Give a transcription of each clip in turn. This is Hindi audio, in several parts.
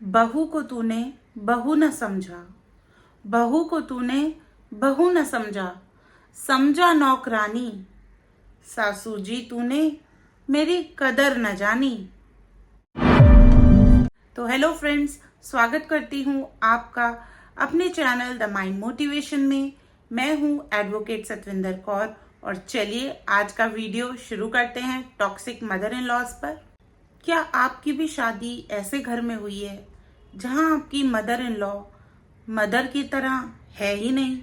बहू को तूने बहू न समझा, बहू को तूने बहू न समझा, समझा नौकरानी, सासू जी तूने मेरी कदर न जानी। तो हेलो फ्रेंड्स, स्वागत करती हूँ आपका अपने चैनल द माइंड मोटिवेशन में। मैं हूँ एडवोकेट सतविंदर कौर और चलिए आज का वीडियो शुरू करते हैं टॉक्सिक मदर इन लॉज पर। क्या आपकी भी शादी ऐसे घर में हुई है जहां आपकी मदर इन लॉ मदर की तरह है ही नहीं,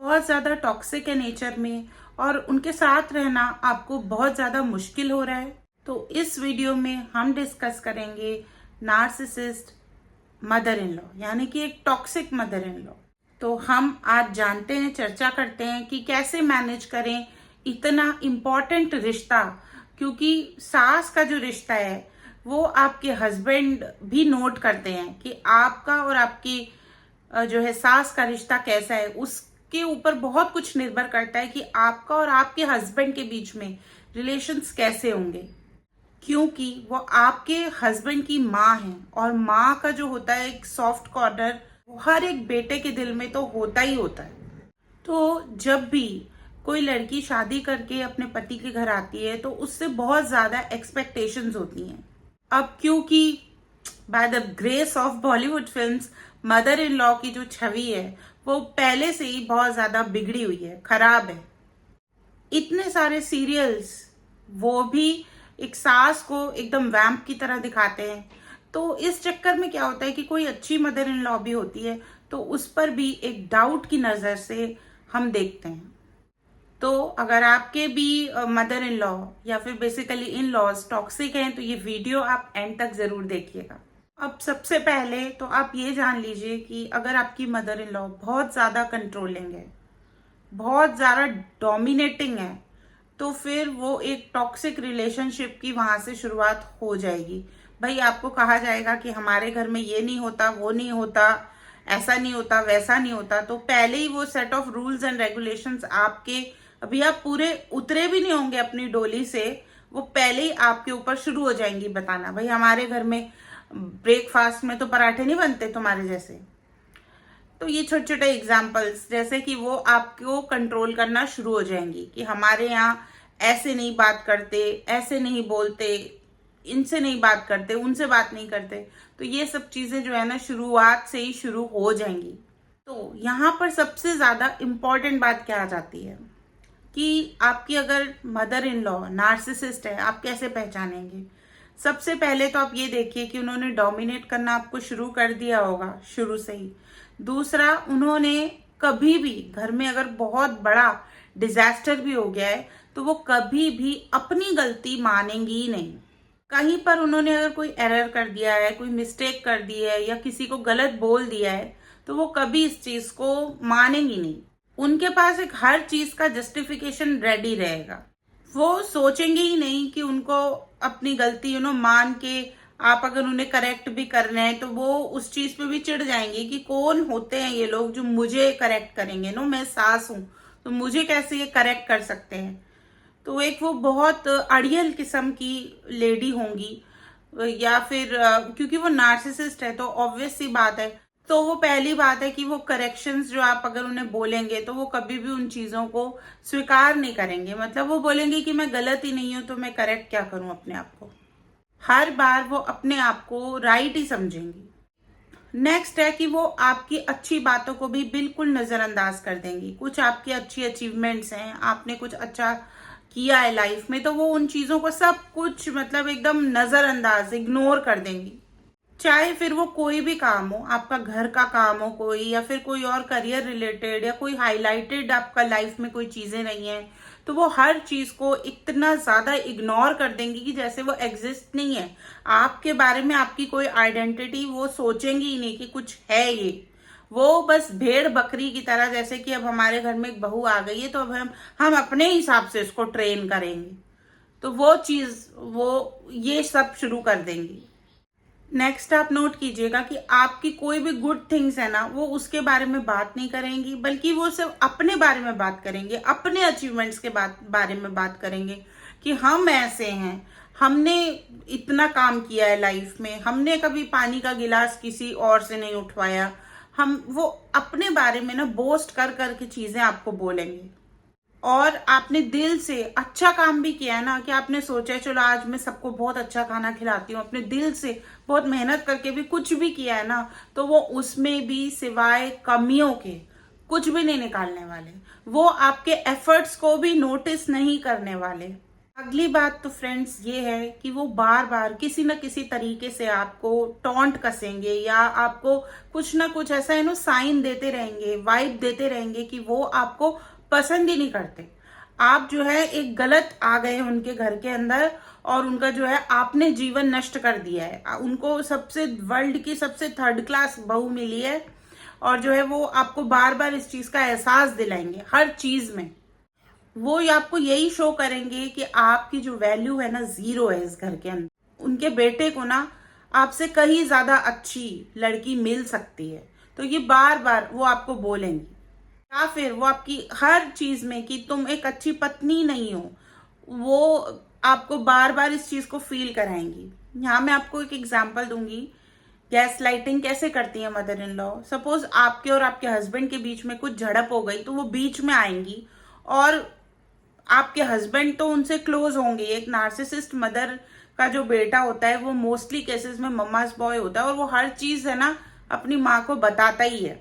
बहुत ज़्यादा टॉक्सिक है नेचर में और उनके साथ रहना आपको बहुत ज़्यादा मुश्किल हो रहा है? तो इस वीडियो में हम डिस्कस करेंगे नार्सिसिस्ट मदर इन लॉ, यानी कि एक टॉक्सिक मदर इन लॉ। तो हम आज जानते हैं, चर्चा करते हैं कि कैसे मैनेज करें इतना इम्पोर्टेंट रिश्ता, क्योंकि सास का जो रिश्ता है वो आपके हस्बैंड भी नोट करते हैं कि आपका और आपकी जो है सास का रिश्ता कैसा है। उसके ऊपर बहुत कुछ निर्भर करता है कि आपका और आपके हस्बैंड के बीच में रिलेशंस कैसे होंगे, क्योंकि वो आपके हस्बैंड की माँ है और माँ का जो होता है एक सॉफ्ट कॉर्नर वो हर एक बेटे के दिल में तो होता ही होता है। तो जब भी कोई लड़की शादी करके अपने पति के घर आती है तो उससे बहुत ज्यादा एक्सपेक्टेशंस होती हैं। अब क्योंकि by the grace of Bollywood films mother in law की जो छवि है वो पहले से ही बहुत ज्यादा बिगड़ी हुई है, खराब है। इतने सारे सीरियल्स वो भी एक सास को एकदम वैम्प की तरह दिखाते हैं। तो इस चक्कर में क्या होता है कि कोई अच्छी मदर इन लॉ भी होती है तो उस पर भी एक डाउट की नजर से हम देखते हैं। तो अगर आपके भी मदर इन लॉ या फिर बेसिकली इन लॉज टॉक्सिक हैं तो ये वीडियो आप एंड तक जरूर देखिएगा। अब सबसे पहले तो आप ये जान लीजिए कि अगर आपकी मदर इन लॉ बहुत ज्यादा कंट्रोलिंग है, बहुत ज्यादा डोमिनेटिंग है, तो फिर वो एक टॉक्सिक रिलेशनशिप की वहां से शुरुआत हो जाएगी। भाई आपको कहा जाएगा कि हमारे घर में ये नहीं होता, वो नहीं होता, ऐसा नहीं होता, वैसा नहीं होता। तो पहले ही वो set of rules and regulations आपके, अभी आप पूरे उतरे भी नहीं होंगे अपनी डोली से, वो पहले ही आपके ऊपर शुरू हो जाएंगी बताना, भाई हमारे घर में ब्रेकफास्ट में तो पराठे नहीं बनते तुम्हारे जैसे। तो ये छोटे छोटे एग्जाम्पल्स जैसे कि वो आपको कंट्रोल करना शुरू हो जाएंगी कि हमारे यहाँ ऐसे नहीं बात करते, ऐसे नहीं बोलते, इनसे नहीं बात करते, उनसे बात नहीं करते। तो ये सब चीजें जो है ना शुरुआत से ही शुरू हो जाएंगी। तो यहाँ पर सबसे ज्यादा इम्पोर्टेंट बात क्या आ जाती है कि आपकी अगर मदर इन लॉ नार्सिसिस्ट है, आप कैसे पहचानेंगे? सबसे पहले तो आप ये देखिए कि उन्होंने डोमिनेट करना आपको शुरू कर दिया होगा शुरू से ही। दूसरा, उन्होंने कभी भी घर में अगर बहुत बड़ा डिजास्टर भी हो गया है तो वो कभी भी अपनी गलती मानेंगी ही नहीं। कहीं पर उन्होंने अगर कोई एरर कर दिया है, कोई मिस्टेक कर दी है या किसी को गलत बोल दिया है तो वो कभी इस चीज को मानेंगी नहीं। उनके पास एक हर चीज का जस्टिफिकेशन रेडी रहेगा। वो सोचेंगे ही नहीं कि उनको अपनी गलती मान के आप अगर उन्हें करेक्ट भी कर रहे हैं तो वो उस चीज पे भी चिढ़ जाएंगे कि कौन होते हैं ये लोग जो मुझे करेक्ट करेंगे। मैं सास हूं तो मुझे कैसे ये करेक्ट कर सकते हैं। तो एक वो बहुत अड़ियल किस्म की लेडी होंगी, या फिर क्योंकि वो नार्सिसिस्ट है तो ऑब्वियस सी बात है। तो वो पहली बात है कि वो करेक्शंस जो आप अगर उन्हें बोलेंगे तो वो कभी भी उन चीजों को स्वीकार नहीं करेंगे। मतलब वो बोलेंगे कि मैं गलत ही नहीं हूं तो मैं करेक्ट क्या करूं अपने आप को। हर बार वो अपने आप को राइट ही समझेंगी। नेक्स्ट है कि वो आपकी अच्छी बातों को भी बिल्कुल नजरअंदाज कर देंगी। कुछ आपकी अच्छी अचीवमेंट्स हैं, आपने कुछ अच्छा किया है लाइफ में, तो वो उन चीजों को सब कुछ मतलब एकदम नजरअंदाज, इग्नोर कर देंगी। चाहे फिर वो कोई भी काम हो, आपका घर का काम हो कोई, या फिर कोई और करियर रिलेटेड, या कोई हाईलाइटेड आपका लाइफ में कोई चीजें नहीं है, तो वो हर चीज को इतना ज्यादा इग्नोर कर देंगी कि जैसे वो एग्जिस्ट नहीं है। आपके बारे में आपकी कोई आइडेंटिटी वो सोचेंगी ही नहीं कि कुछ है ये। वो बस भेड़ बकरी की तरह, जैसे कि अब हमारे घर में एक बहू आ गई है तो अब हम अपने हिसाब से उसको ट्रेन करेंगे, तो वो चीज वो ये सब शुरू कर देंगी। नेक्स्ट आप नोट कीजिएगा कि आपकी कोई भी गुड थिंग्स है ना वो उसके बारे में बात नहीं करेंगी, बल्कि वो सिर्फ अपने बारे में बात करेंगे, अपने अचीवमेंट्स के बारे में बात करेंगे कि हम ऐसे हैं, हमने इतना काम किया है लाइफ में, हमने कभी पानी का गिलास किसी और से नहीं उठवाया। हम वो अपने बारे में ना बोस्ट कर करके चीजें आपको बोलेंगे। और आपने दिल से अच्छा काम भी किया है ना, कि आपने सोचा है चलो आज मैं सबको बहुत अच्छा खाना खिलाती हूँ, अपने दिल से बहुत मेहनत करके भी कुछ भी किया है ना, तो वो उसमें भी सिवाय कमियों के कुछ भी नहीं निकालने वाले। वो आपके एफर्ट्स को भी नोटिस नहीं करने वाले। अगली बात तो फ्रेंड्स ये है कि वो बार बार किसी न किसी तरीके से आपको टॉन्ट कसेंगे, या आपको कुछ ना कुछ ऐसा साइन देते रहेंगे, वाइब देते रहेंगे कि वो आपको पसंद ही नहीं करते। आप जो है एक गलत आ गए उनके घर के अंदर, और उनका जो है आपने जीवन नष्ट कर दिया है। उनको सबसे वर्ल्ड की सबसे थर्ड क्लास बहू मिली है, और जो है वो आपको बार बार इस चीज का एहसास दिलाएंगे हर चीज में। वो आपको यही शो करेंगे कि आपकी जो वैल्यू है ना जीरो है इस घर के अंदर। उनके बेटे को ना आपसे कहीं ज्यादा अच्छी लड़की मिल सकती है, तो ये बार बार वो आपको बोलेंगी। या फिर वो आपकी हर चीज में कि तुम एक अच्छी पत्नी नहीं हो, वो आपको बार बार इस चीज को फील कराएंगी। यहाँ मैं आपको एक एग्जांपल दूंगी। गैस लाइटिंग कैसे करती है मदर इन लॉ। सपोज आपके और आपके हस्बैंड के बीच में कुछ झड़प हो गई, तो वो बीच में आएंगी, और आपके हस्बैंड तो उनसे क्लोज होंगे। एक नार्सिसिस्ट मदर का जो बेटा होता है वो मोस्टली केसेस में मम्मास बॉय होता है, और वो हर चीज है ना अपनी माँ को बताता ही है।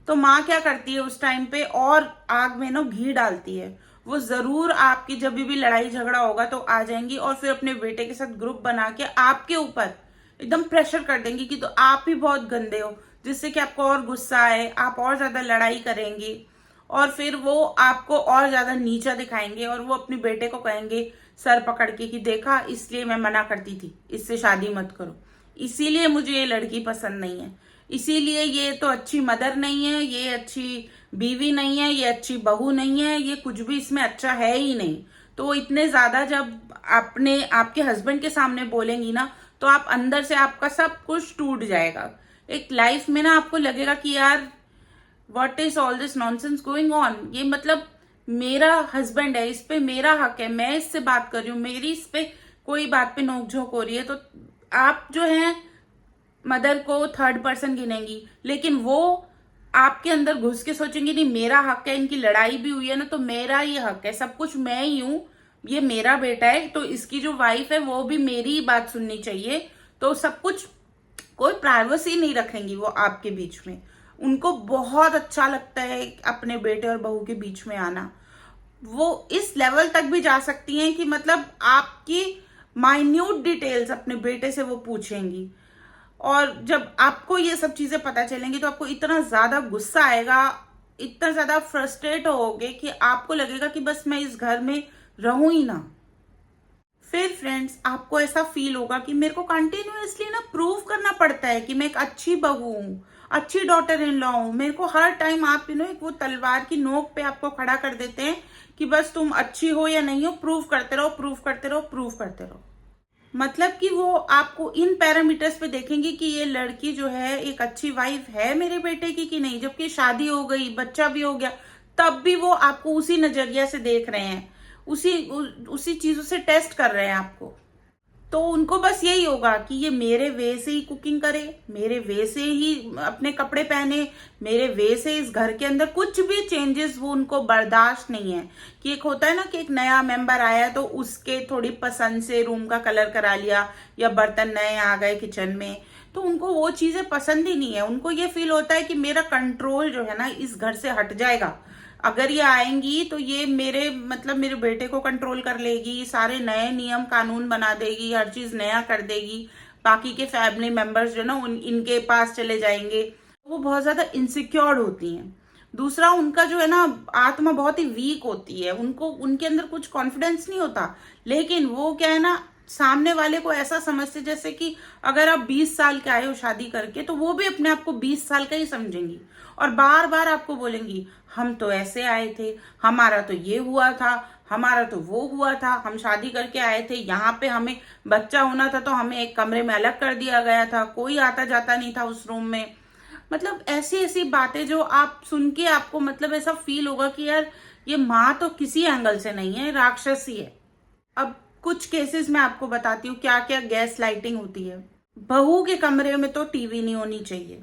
तो माँ क्या करती है उस टाइम पे, और आग में ना घी डालती है। वो जरूर आपकी जब भी लड़ाई झगड़ा होगा तो आ जाएंगी, और फिर अपने बेटे के साथ ग्रुप बना के आपके ऊपर एकदम प्रेशर कर देंगी कि तो आप ही बहुत गंदे हो, जिससे कि आपको और गुस्सा आए, आप और ज्यादा लड़ाई करेंगे, और फिर वो आपको और ज्यादा नीचा दिखाएंगे। और वो अपने बेटे को कहेंगे सर पकड़ के कि देखा, इसलिए मैं मना करती थी इससे शादी मत करो, इसीलिए मुझे ये लड़की पसंद नहीं है, इसीलिए ये तो अच्छी मदर नहीं है, ये अच्छी बीवी नहीं है, ये अच्छी बहू नहीं है, ये कुछ भी इसमें अच्छा है ही नहीं। तो वो इतने ज्यादा जब आपने आपके हस्बैंड के सामने बोलेंगी ना, तो आप अंदर से आपका सब कुछ टूट जाएगा। एक लाइफ में ना आपको लगेगा कि यार what is all this nonsense going on. ये मतलब मेरा हस्बैंड है, इस पे मेरा हक है, मैं इससे बात कर रही हूँ, मेरी इस पे कोई बात पे नोकझोंक हो रही है, तो आप जो है मदर को थर्ड पर्सन गिनेंगी। लेकिन वो आपके अंदर घुस के सोचेंगे नहीं मेरा हक है, इनकी लड़ाई भी हुई है ना तो मेरा ही हक है, सब कुछ मैं ही हूं, ये मेरा बेटा है, तो इसकी जो वाइफ है वो भी मेरी ही बात सुननी चाहिए। तो सब कुछ, कोई प्राइवेसी नहीं रखेंगी वो आपके बीच में। उनको बहुत अच्छा लगता है अपने बेटे और बहू के बीच में आना। वो इस लेवल तक भी जा सकती हैं कि मतलब आपकी माइन्यूट डिटेल्स अपने बेटे से वो पूछेंगी। और जब आपको ये सब चीजें पता चलेंगी तो आपको इतना ज्यादा गुस्सा आएगा, इतना ज्यादा फ्रस्ट्रेट होगे कि आपको लगेगा कि बस मैं इस घर में रहूं ही ना। फिर फ्रेंड्स आपको ऐसा फील होगा कि मेरे को कंटिन्यूअसली ना प्रूव करना पड़ता है कि मैं एक अच्छी बहू हूँ, अच्छी डॉटर इन लॉ हूँ। मेरे को हर टाइम आप एक वो तलवार की नोक पे आपको खड़ा कर देते हैं कि बस तुम अच्छी हो या नहीं हो, प्रूव करते रहो, प्रूव करते रहो, प्रूव करते रहो। मतलब कि वो आपको इन पैरामीटर्स पे देखेंगे कि ये लड़की जो है एक अच्छी वाइफ है मेरे बेटे की कि नहीं। जबकि शादी हो गई, बच्चा भी हो गया, तब भी वो आपको उसी नजरिया से देख रहे हैं, उसी चीजों से टेस्ट कर रहे हैं आपको। तो उनको बस यही होगा कि ये मेरे वे से ही कुकिंग करे, मेरे वे से ही अपने कपड़े पहने, मेरे वे से इस घर के अंदर कुछ भी चेंजेस वो उनको बर्दाश्त नहीं है। कि एक होता है ना कि एक नया मेंबर आया तो उसके थोड़ी पसंद से रूम का कलर करा लिया, या बर्तन नए आ गए किचन में, तो उनको वो चीजें पसंद ही नहीं है। उनको ये फील होता है कि मेरा कंट्रोल जो है ना इस घर से हट जाएगा, अगर ये आएंगी तो ये मेरे मेरे बेटे को कंट्रोल कर लेगी, सारे नए नियम कानून बना देगी, हर चीज नया कर देगी, बाकी के फैमिली मेंबर्स जो ना इनके पास चले जाएंगे। वो बहुत ज्यादा इनसिक्योर होती हैं। दूसरा, उनका जो है ना आत्मा बहुत ही वीक होती है, उनको उनके अंदर कुछ कॉन्फिडेंस नहीं होता। लेकिन वो क्या है ना, सामने वाले को ऐसा समझते जैसे कि अगर आप 20 साल के आए हो शादी करके, तो वो भी अपने आप को 20 साल का ही समझेंगी, और बार बार आपको बोलेंगी हम तो ऐसे आए थे, हमारा तो ये हुआ था, हमारा तो वो हुआ था, हम शादी करके आए थे, यहाँ पे हमें बच्चा होना था तो हमें एक कमरे में अलग कर दिया गया था, कोई आता जाता नहीं था उस रूम में। मतलब ऐसी ऐसी बातें जो आप सुन के आपको ऐसा फील होगा कि यार ये माँ तो किसी एंगल से नहीं है, राक्षसी है। अब कुछ केसेस मैं आपको बताती हूँ क्या क्या गैस लाइटिंग होती है। बहू के कमरे में तो टीवी नहीं होनी चाहिए।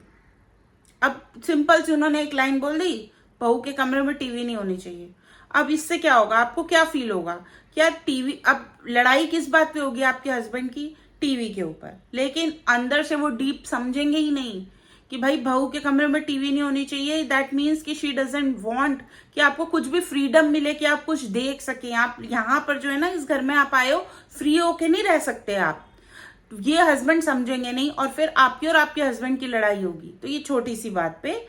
अब सिंपल सी उन्होंने एक लाइन बोल दी, बहू के कमरे में टीवी नहीं होनी चाहिए। अब इससे क्या होगा, आपको क्या फील होगा? क्या टीवी, अब लड़ाई किस बात पे होगी आपके हस्बैंड की? टीवी के ऊपर। लेकिन अंदर से वो डीप समझेंगे ही नहीं कि भाई बहू के कमरे में टीवी नहीं होनी चाहिए। दैट मीन्स कि शी डजंट वांट कि आपको कुछ भी फ्रीडम मिले, कि आप कुछ देख सकें। आप यहाँ पर जो है ना, इस घर में आप आए हो, फ्री होके नहीं रह सकते आप। ये हस्बैंड समझेंगे नहीं और फिर आपकी और आपके हस्बैंड की लड़ाई होगी। तो ये छोटी सी बात पे,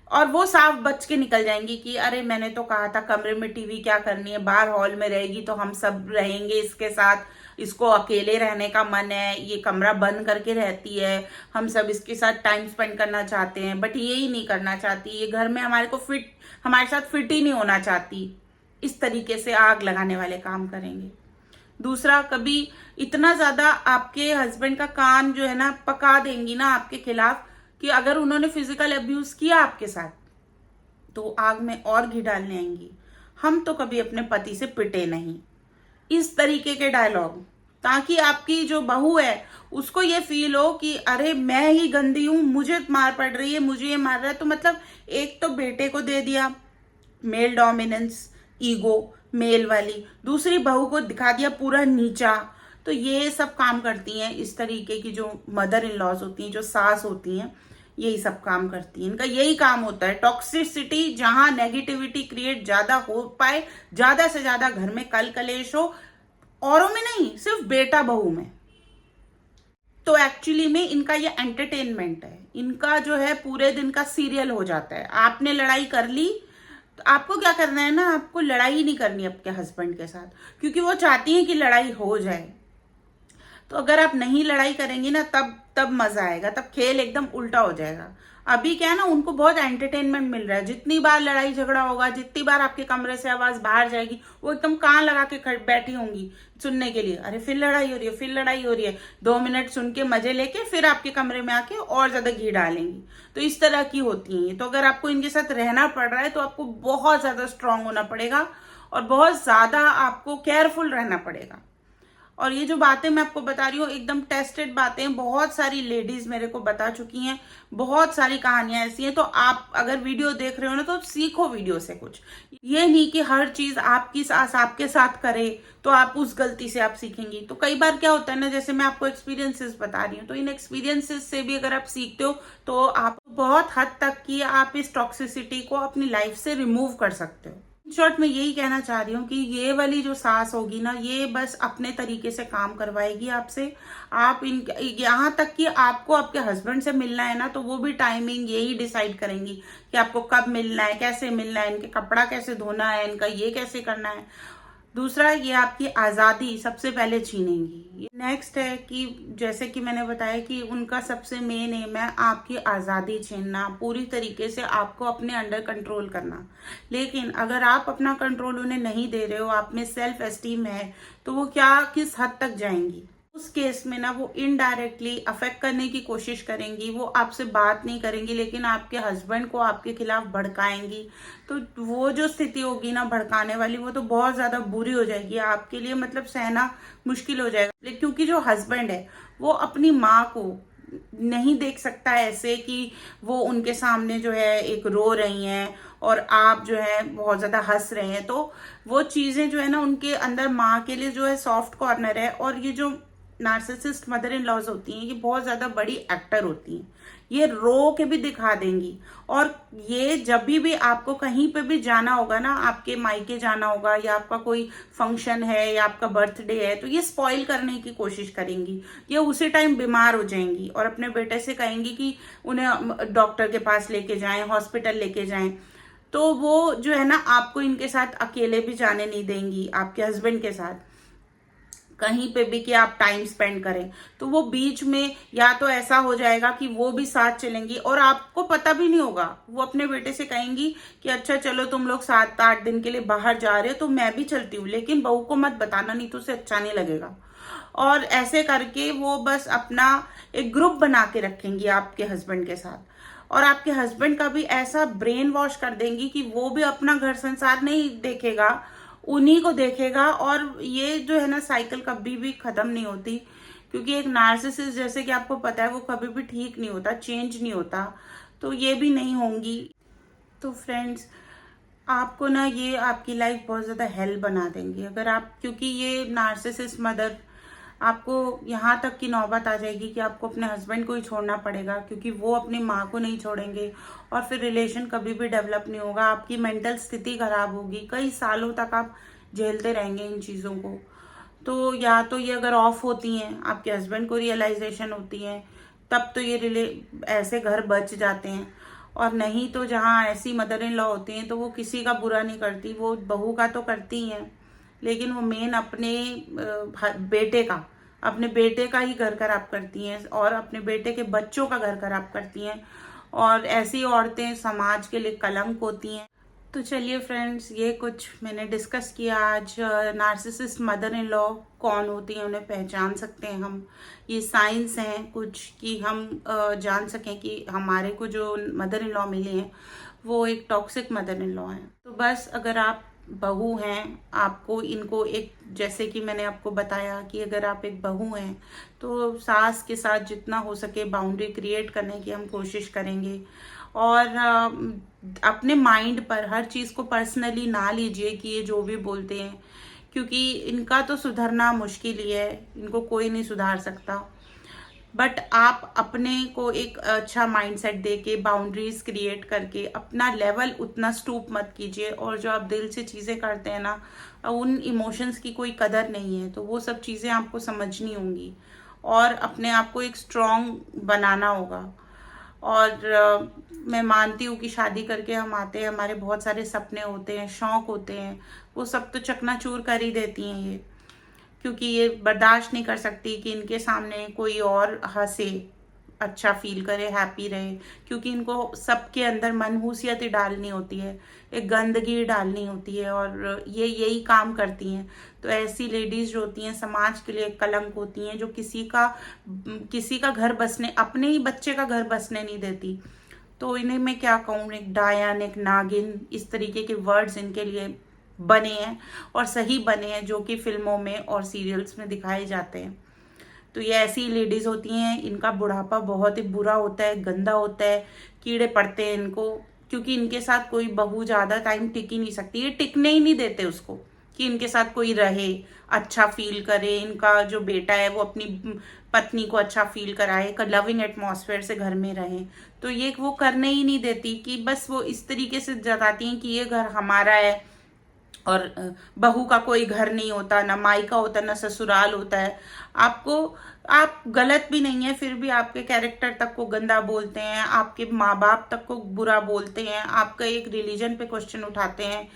और वो साफ बच के निकल जाएंगी कि अरे मैंने तो कहा था कमरे में टीवी क्या करनी है, बाहर हॉल में रहेगी तो हम सब रहेंगे इसके साथ, इसको अकेले रहने का मन है, ये कमरा बंद करके रहती है, हम सब इसके साथ टाइम स्पेंड करना चाहते हैं, बट ये ही नहीं करना चाहती, ये घर में हमारे साथ फिट ही नहीं होना चाहती। इस तरीके से आग लगाने वाले काम करेंगे। दूसरा, कभी इतना ज्यादा आपके हस्बैंड का कान जो है ना पका देंगी ना आपके खिलाफ, कि अगर उन्होंने फिजिकल अब्यूज किया आपके साथ तो आग में और घी डालने आएंगी, हम तो कभी अपने पति से पिटे नहीं। इस तरीके के डायलॉग, ताकि आपकी जो बहू है उसको ये फील हो कि अरे मैं ही गंदी हूं, मुझे मार पड़ रही है, मुझे ये मार रहा है। तो मतलब एक तो बेटे को दे दिया मेल डोमिनेंस, ईगो मेल वाली, दूसरी बहू को दिखा दिया पूरा नीचा। तो ये सब काम करती हैं इस तरीके की जो मदर इन लॉज होती हैं, जो सास होती हैं, यही सब काम करती हैं। इनका यही काम होता है, टॉक्सिसिटी, जहां नेगेटिविटी क्रिएट ज्यादा हो पाए, ज्यादा से ज्यादा घर में कल कलेश हो, औरों में नहीं, सिर्फ बेटा बहू में। तो एक्चुअली में इनका ये एंटरटेनमेंट है, इनका जो है पूरे दिन का सीरियल हो जाता है। आपने लड़ाई कर ली तो आपको क्या करना है ना, आपको लड़ाई नहीं करनी आपके हस्बैंड के साथ, क्योंकि वो चाहती हैं कि लड़ाई हो जाए। तो अगर आप नहीं लड़ाई करेंगी ना, तब मजा आएगा, तब खेल एकदम उल्टा हो जाएगा। अभी क्या है ना, उनको बहुत एंटरटेनमेंट मिल रहा है। जितनी बार लड़ाई झगड़ा होगा, जितनी बार आपके कमरे से आवाज बाहर जाएगी, वो एकदम कान लगा के बैठी होंगी सुनने के लिए। अरे फिर लड़ाई हो रही है, फिर लड़ाई हो रही है। 2 मिनट सुन के मजे लेके फिर आपके कमरे में आके और ज्यादा घी डालेंगी। तो इस तरह की होती हैं। तो अगर आपको इनके साथ रहना पड़ रहा है तो आपको बहुत ज्यादा स्ट्रांग होना पड़ेगा और बहुत ज्यादा आपको केयरफुल रहना पड़ेगा। और ये जो बातें मैं आपको बता रही हूँ एकदम टेस्टेड बातें, बहुत सारी लेडीज मेरे को बता चुकी हैं, बहुत सारी कहानियां ऐसी हैं। तो आप अगर वीडियो देख रहे हो ना तो सीखो वीडियो से कुछ। ये नहीं कि हर चीज आपकी सास आपके साथ करे तो आप उस गलती से आप सीखेंगी। तो कई बार क्या होता है ना, जैसे मैं आपको एक्सपीरियंसेस बता रही हूँ, तो इन एक्सपीरियंसेस से भी अगर आप सीखते हो तो आप बहुत हद तक की आप इस टॉक्सिसिटी को अपनी लाइफ से रिमूव कर सकते हो। शॉर्ट में यही कहना चाह रही हूँ कि ये वाली जो सास होगी ना, ये बस अपने तरीके से काम करवाएगी आपसे। आप यहाँ तक कि आपको आपके हस्बैंड से मिलना है ना, तो वो भी टाइमिंग यही डिसाइड करेंगी कि आपको कब मिलना है, कैसे मिलना है, इनके कपड़ा कैसे धोना है, इनका ये कैसे करना है। दूसरा, ये आपकी आज़ादी सबसे पहले छीनेंगी। नेक्स्ट है कि जैसे कि मैंने बताया कि उनका सबसे मेन एम है आपकी आज़ादी छीनना, पूरी तरीके से आपको अपने अंडर कंट्रोल करना। लेकिन अगर आप अपना कंट्रोल उन्हें नहीं दे रहे हो, आप में सेल्फ एस्टीम है, तो वो क्या किस हद तक जाएंगी। उस केस में ना वो इनडायरेक्टली अफेक्ट करने की कोशिश करेंगी। वो आपसे बात नहीं करेंगी लेकिन आपके हस्बैंड को आपके खिलाफ भड़काएंगी। तो वो जो स्थिति होगी ना भड़काने वाली, वो तो बहुत ज्यादा बुरी हो जाएगी आपके लिए, मतलब सहना मुश्किल हो जाएगा। लेकिन क्योंकि जो हस्बैंड है वो अपनी माँ को नहीं देख सकता ऐसे कि वो उनके सामने जो है एक रो रही हैं और आप जो है बहुत ज्यादा हंस रहे हैं, तो वो चीजें जो है ना उनके अंदर माँ के लिए जो है सॉफ्ट कॉर्नर है। और ये जो नार्सिसिस्ट मदर इन लॉज होती हैं, ये बहुत ज्यादा बड़ी एक्टर होती हैं, ये रो के भी दिखा देंगी। और ये जब भी आपको कहीं पे भी जाना होगा ना, आपके मायके जाना होगा या आपका कोई फंक्शन है या आपका बर्थडे है, तो ये स्पॉइल करने की कोशिश करेंगी। ये उसी टाइम बीमार हो जाएंगी और अपने बेटे से कहेंगी कि उन्हें डॉक्टर के पास लेके जाएं, हॉस्पिटल लेके जाएं। तो वो जो है ना आपको इनके साथ अकेले भी जाने नहीं देंगी, आपके हस्बैंड के साथ कहीं पे भी कि आप टाइम स्पेंड करें। तो वो बीच में या तो ऐसा हो जाएगा कि वो भी साथ चलेंगी और आपको पता भी नहीं होगा। वो अपने बेटे से कहेंगी कि अच्छा चलो तुम लोग 7-8 दिन के लिए बाहर जा रहे हो तो मैं भी चलती हूँ, लेकिन बहू को मत बताना, नहीं तो उसे अच्छा नहीं लगेगा। और ऐसे करके वो बस अपना एक ग्रुप बना के रखेंगी आपके हस्बैंड के साथ। और आपके हस्बैंड का भी ऐसा ब्रेन वॉश कर देंगी कि वो भी अपना घर संसार नहीं देखेगा, उन्हीं को देखेगा। और ये जो है ना साइकिल कभी भी खत्म नहीं होती, क्योंकि एक नार्सिसिस्ट जैसे कि आपको पता है वो कभी भी ठीक नहीं होता, चेंज नहीं होता, तो ये भी नहीं होंगी। तो फ्रेंड्स, आपको ना ये आपकी लाइफ बहुत ज़्यादा हेल बना देंगी अगर आप, क्योंकि ये नार्सिसिस्ट मदर, आपको यहाँ तक की नौबत आ जाएगी कि आपको अपने हस्बैंड को ही छोड़ना पड़ेगा, क्योंकि वो अपनी माँ को नहीं छोड़ेंगे और फिर रिलेशन कभी भी डेवलप नहीं होगा। आपकी मेंटल स्थिति खराब होगी, कई सालों तक आप झेलते रहेंगे इन चीज़ों को। तो या तो ये अगर ऑफ होती हैं, आपके हस्बैंड को रियलाइजेशन होती है, तब तो ये ऐसे घर बच जाते हैं। और नहीं तो जहाँ ऐसी मदर इन लॉ होती हैं तो वो किसी का बुरा नहीं करती, वो बहू का तो करती हैं, लेकिन वो मेन अपने बेटे का, अपने बेटे का ही घर खराब करती हैं और अपने बेटे के बच्चों का घर खराब करती हैं। और ऐसी औरतें समाज के लिए कलंक होती हैं। तो चलिए फ्रेंड्स, ये कुछ मैंने डिस्कस किया आज। नार्सिसिस्ट मदर इन लॉ कौन होती हैं, उन्हें पहचान सकते हैं हम, ये साइंस हैं कुछ कि हम जान सकें कि हमारे को जो मदर इन लॉ मिले हैं वो एक टॉक्सिक मदर इन लॉ हैं। तो बस अगर आप बहू हैं, आपको इनको एक, जैसे कि मैंने आपको बताया कि अगर आप एक बहू हैं तो सास के साथ जितना हो सके बाउंड्री क्रिएट करने की हम कोशिश करेंगे। और अपने माइंड पर हर चीज़ को पर्सनली ना लीजिए कि ये जो भी बोलते हैं, क्योंकि इनका तो सुधरना मुश्किल ही है, इनको कोई नहीं सुधार सकता। बट आप अपने को एक अच्छा माइंडसेट दे के बाउंड्रीज क्रिएट करके अपना लेवल उतना स्टूप मत कीजिए। और जो आप दिल से चीज़ें करते हैं ना, उन इमोशंस की कोई कदर नहीं है, तो वो सब चीज़ें आपको समझनी होंगी और अपने आप को एक स्ट्रॉन्ग बनाना होगा। और मैं मानती हूँ कि शादी करके हम आते हैं, हमारे बहुत सारे सपने होते हैं, शौक होते हैं, वो सब तो चकनाचूर कर ही देती हैं ये, क्योंकि ये बर्दाश्त नहीं कर सकती कि इनके सामने कोई और हंसे, अच्छा फील करे, हैप्पी रहे, क्योंकि इनको सबके अंदर मनहूसियत ही डालनी होती है, एक गंदगी डालनी होती है और ये यही काम करती हैं। तो ऐसी लेडीज जो होती हैं समाज के लिए कलंक होती हैं, जो किसी का घर बसने, अपने ही बच्चे का घर बसने नहीं देती। तो इन्हें मैं क्या कहूँ, एक डायन, एक नागिन, इस तरीके के वर्ड्स इनके लिए बने हैं और सही बने हैं, जो कि फिल्मों में और सीरियल्स में दिखाए जाते हैं। तो ये ऐसी लेडीज होती हैं, इनका बुढ़ापा बहुत ही बुरा होता है, गंदा होता है, कीड़े पड़ते हैं इनको, क्योंकि इनके साथ कोई बहू ज़्यादा टाइम टिक ही नहीं सकती, ये टिकने ही नहीं देते उसको कि इनके साथ कोई रहे, अच्छा फील करे, इनका जो बेटा है वो अपनी पत्नी को अच्छा फील कराए, एक लविंग एटमॉस्फेयर से घर में रहे। तो ये वो करने ही नहीं देती, कि बस वो इस तरीके से जताती हैं कि ये घर हमारा है और बहू का कोई घर नहीं होता, ना मायका होता, ना ससुराल होता है। आप गलत भी नहीं है, फिर भी आपके कैरेक्टर तक को गंदा बोलते हैं, आपके माँ बाप तक को बुरा बोलते हैं, आपका एक रिलीजन पे क्वेश्चन उठाते हैं।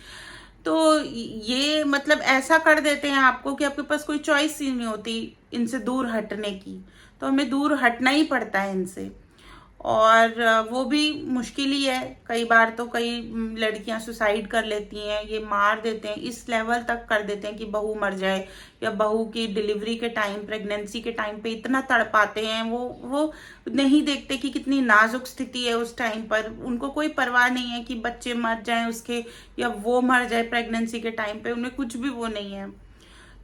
तो ये मतलब ऐसा कर देते हैं आपको कि आपके पास कोई चॉइस ही नहीं होती इनसे दूर हटने की, तो हमें दूर हटना ही पड़ता है इनसे। और वो भी मुश्किल ही है, कई बार तो कई लड़कियां सुसाइड कर लेती हैं, ये मार देते हैं, इस लेवल तक कर देते हैं कि बहू मर जाए, या बहू की डिलीवरी के टाइम, प्रेगनेंसी के टाइम पे इतना तड़पाते हैं। वो नहीं देखते कि कितनी नाजुक स्थिति है उस टाइम पर, उनको कोई परवाह नहीं है कि बच्चे मर जाएं उसके, या वो मर जाए प्रेगनेंसी के टाइम पे, उन्हें कुछ भी वो नहीं है।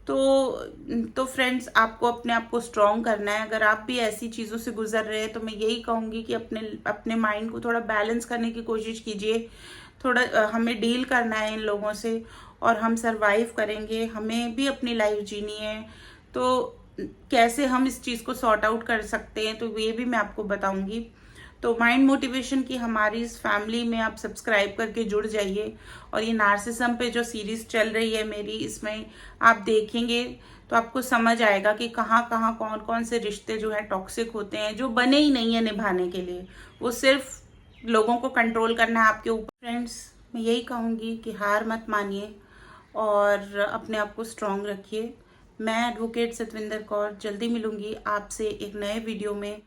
तो फ्रेंड्स, आपको अपने आप को स्ट्रॉन्ग करना है। अगर आप भी ऐसी चीज़ों से गुजर रहे हैं तो मैं यही कहूँगी कि अपने माइंड को थोड़ा बैलेंस करने की कोशिश कीजिए। थोड़ा हमें डील करना है इन लोगों से और हम सरवाइव करेंगे, हमें भी अपनी लाइफ जीनी है। तो कैसे हम इस चीज़ को सॉर्ट आउट कर सकते हैं, तो ये भी मैं आपको बताऊँगी। तो माइंड मोटिवेशन की हमारी इस फैमिली में आप सब्सक्राइब करके जुड़ जाइए। और ये नार्सिसम पे जो सीरीज चल रही है मेरी, इसमें आप देखेंगे तो आपको समझ आएगा कि कहाँ कहाँ कौन कौन से रिश्ते जो है टॉक्सिक होते हैं, जो बने ही नहीं है निभाने के लिए, वो सिर्फ लोगों को कंट्रोल करना है आपके ऊपर। फ्रेंड्स, मैं यही कहूँगी कि हार मत मानिए और अपने आप को स्ट्रॉन्ग रखिए। मैं एडवोकेट सतविंदर कौर जल्दी मिलूंगी आपसे एक नए वीडियो में।